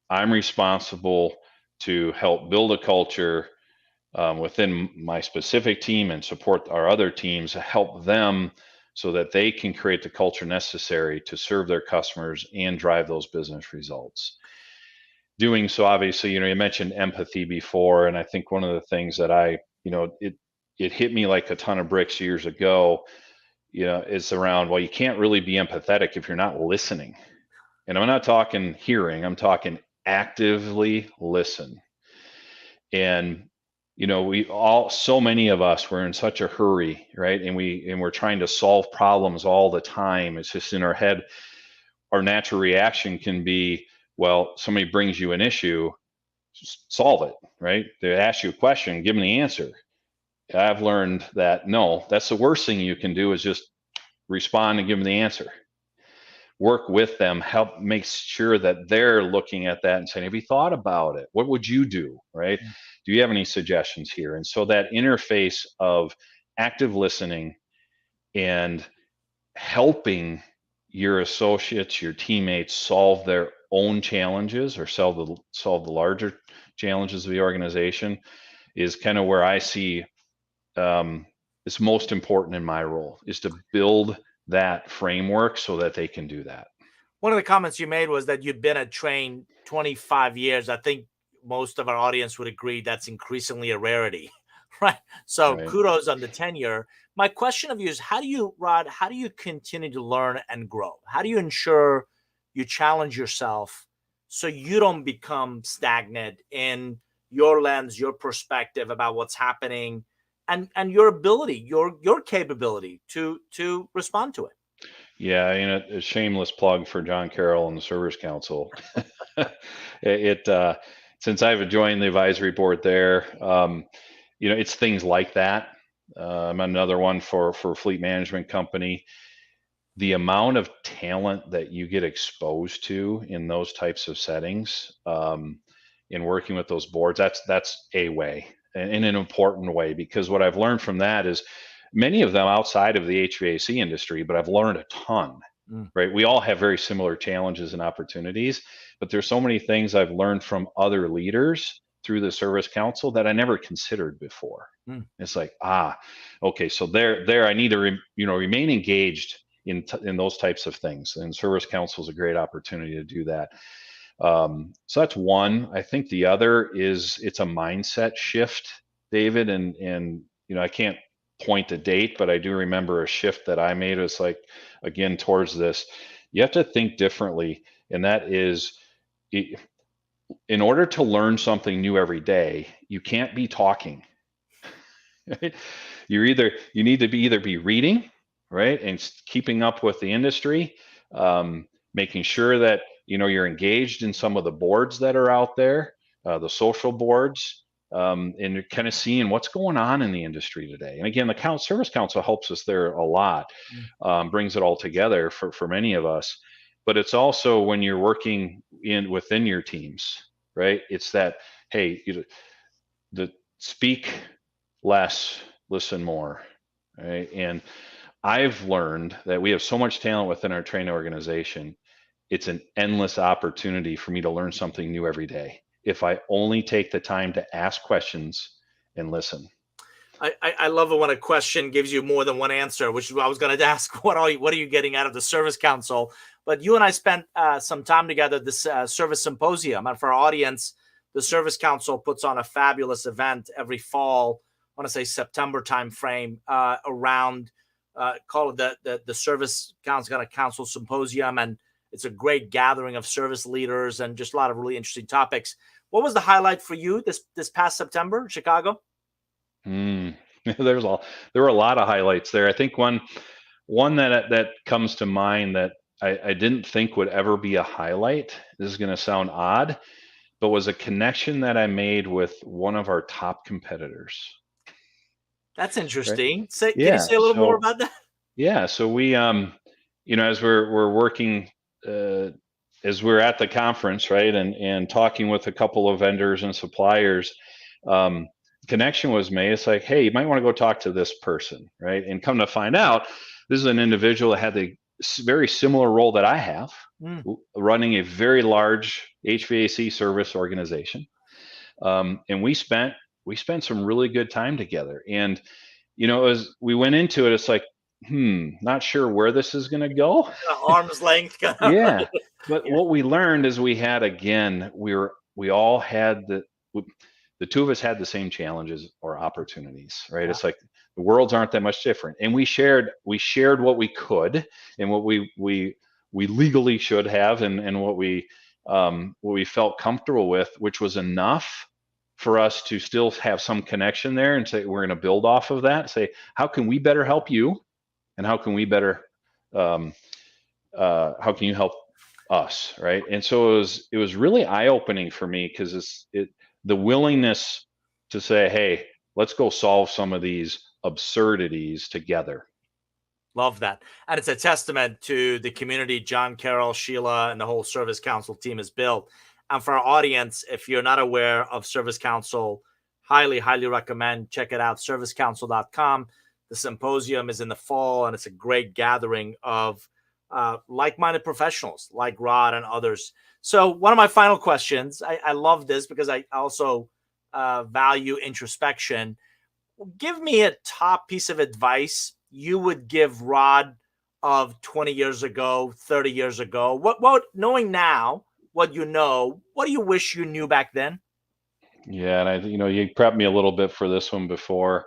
I'm responsible to help build a culture within my specific team and support our other teams, help them so that they can create the culture necessary to serve their customers and drive those business results. Doing so, obviously, you mentioned empathy before, and I think one of the things that it hit me like a ton of bricks years ago, is around, well, you can't really be empathetic if you're not listening. And I'm not talking hearing, I'm talking actively listen. And so many of us, we're in such a hurry, right? And we're trying to solve problems all the time. It's just in our head. Our natural reaction can be, well, somebody brings you an issue, solve it, right? They ask you a question, give them the answer. I've learned that no, that's the worst thing you can do is just respond and give them the answer. Work with them, help make sure that they're looking at that and saying, have you thought about it? What would you do, right? Do you have any suggestions here? And so that interface of active listening and helping your associates, your teammates solve their own challenges or solve the larger challenges of the organization is kind of where I see it's most important in my role, is to build that framework so that they can do that. One of the comments you made was that you'd been at Trane 25 years. I think most of our audience would agree that's increasingly a rarity, right? So kudos on the tenure. My question of you is, Rod, how do you continue to learn and grow? How do you ensure you challenge yourself so you don't become stagnant in your lens, your perspective about what's happening, and your ability, your capability to respond to it? Yeah, a shameless plug for John Carroll and the Servers Council. Since I've joined the advisory board there, it's things like that. I'm another one for a fleet management company. The amount of talent that you get exposed to in those types of settings, in working with those boards, that's a way, in an important way, because what I've learned from that is many of them outside of the HVAC industry, but I've learned a ton, right? We all have very similar challenges and opportunities, but there's so many things I've learned from other leaders through the Service Council that I never considered before. It's like, okay, so there I need to remain engaged in those types of things, and Service Council is a great opportunity to do that. So that's one. I think the other is it's a mindset shift, David, and I can't point a date, but I do remember a shift that I made. It's like, again, towards this, you have to think differently, and that is, in order to learn something new every day, you can't be talking. Right? You need to be reading, right, and keeping up with the industry, making sure that you're engaged in some of the boards that are out there, the social boards, and you're kind of seeing what's going on in the industry today. And again, the Service Council helps us there a lot, brings it all together for many of us. But it's also when you're working within your teams, right? It's that, hey, the speak less, listen more, right? And I've learned that we have so much talent within our Trane organization. It's an endless opportunity for me to learn something new every day if I only take the time to ask questions and listen. I love it when a question gives you more than one answer, which is what I was going to ask. What are you getting out of the Service Council? But you and I spent some time together at this Service Symposium. And for our audience, the Service Council puts on a fabulous event every fall, I want to say September timeframe, around, call it the Service Council Symposium. And it's a great gathering of service leaders and just a lot of really interesting topics. What was the highlight for you this past September in Chicago? There were a lot of highlights there. I think one that comes to mind that I didn't think would ever be a highlight. This is going to sound odd, but was a connection that I made with one of our top competitors. That's interesting. Right? Can you say a little more about that? Yeah. So we, as we're working, as we're at the conference, right, and talking with a couple of vendors and suppliers, connection was made. It's like, hey, you might want to go talk to this person, right? And come to find out, this is an individual that had the very similar role that I have, running a very large HVAC service organization. And we spent some really good time together. And, as we went into it, it's like, not sure where this is going to go. Arm's length. Yeah. But what we learned is we all had the two of us had the same challenges or opportunities, right? Yeah. It's like the worlds aren't that much different. And we shared what we could and what we legally should have and what we felt comfortable with, which was enough for us to still have some connection there and say, we're going to build off of that. Say, how can we better help you? And how can we better, how can you help us? Right. And so it was really eye-opening for me because the willingness to say, hey, let's go solve some of these absurdities together. Love that. And it's a testament to the community John, Carol, Sheila, and the whole Service Council team has built. And for our audience, if you're not aware of Service Council, highly, highly recommend. Check it out, servicecouncil.com. The symposium is in the fall, and it's a great gathering of like-minded professionals like Rod and others. So one of my final questions, I love this because I also value introspection. Give me a top piece of advice you would give Rod of 20 years ago, 30 years ago. What knowing now what you know, what do you wish you knew back then? Yeah, and you prepped me a little bit for this one before,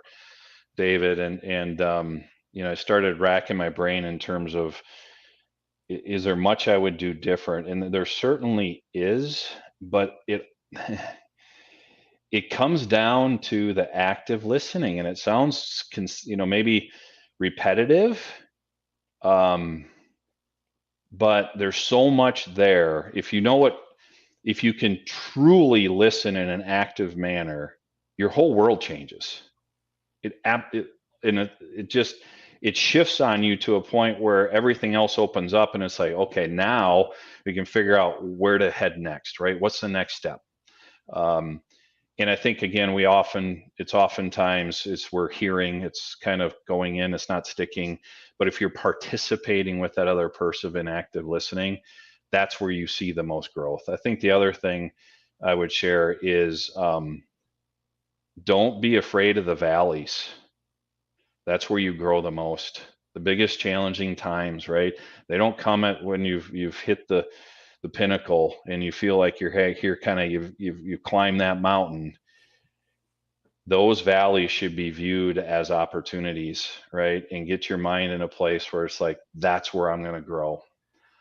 David, and I started racking my brain in terms of, is there much I would do different? And there certainly is, but it comes down to the active listening, and it sounds maybe repetitive, but there's so much there. If you can truly listen in an active manner, your whole world changes. It shifts on you to a point where everything else opens up, and it's like, okay, now we can figure out where to head next, right? What's the next step? And I think, again, oftentimes we're hearing, it's kind of going in, it's not sticking. But if you're participating with that other person in active listening, that's where you see the most growth. I think the other thing I would share is don't be afraid of the valleys. That's where you grow the most. The biggest challenging times, right? They don't come at when you've hit the pinnacle and you feel like you've climbed that mountain. Those valleys should be viewed as opportunities, right? And get your mind in a place where it's like, that's where I'm going to grow.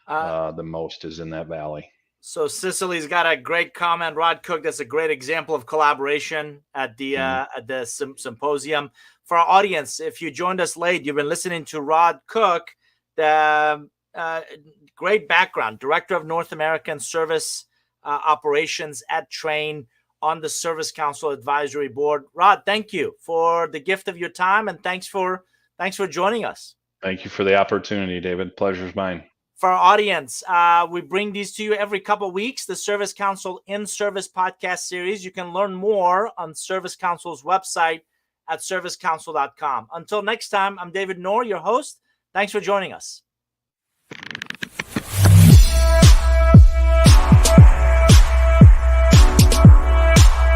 The most is in that valley. So Cicely's got a great comment. Rod Cook, that's a great example of collaboration at the symposium. For our audience, if you joined us late, you've been listening to Rod Cook, the great background, Director of North American Service Operations at Trane, on the Service Council Advisory Board. Rod, thank you for the gift of your time, and thanks for joining us. Thank you for the opportunity, David. Pleasure's mine. For our audience, we bring these to you every couple of weeks, the Service Council inService podcast series. You can learn more on Service Council's website at servicecouncil.com. Until next time, I'm David Nour, your host. Thanks for joining us.